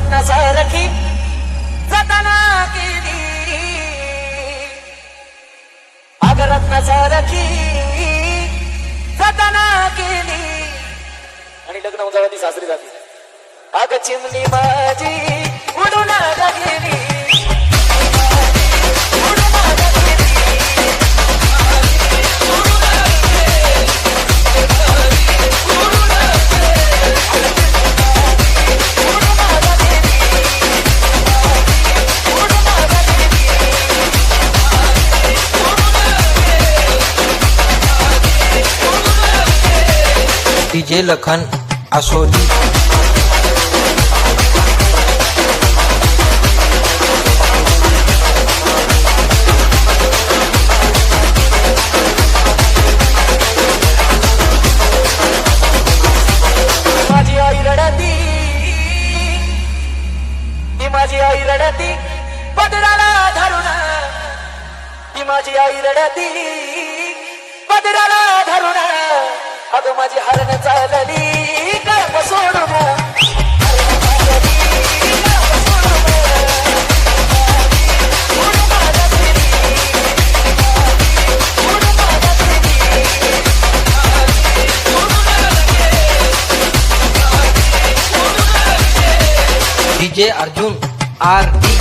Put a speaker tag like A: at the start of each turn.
A: रत्नासारखी जतना केली, अग रत्नासारखी जतना केली. आणि लग्न होऊन ती सासरी जाते. अग चिमणी माझी उडून गेली,
B: डीजे लखन आशोली.
A: माझी आई रडती, ती माझी आई रडती पदराला धरून, ती माझी आई रडती पदराला धरून. अगं माझी हरण चालली काय सोडून,
B: डीजे अर्जुन आर डी.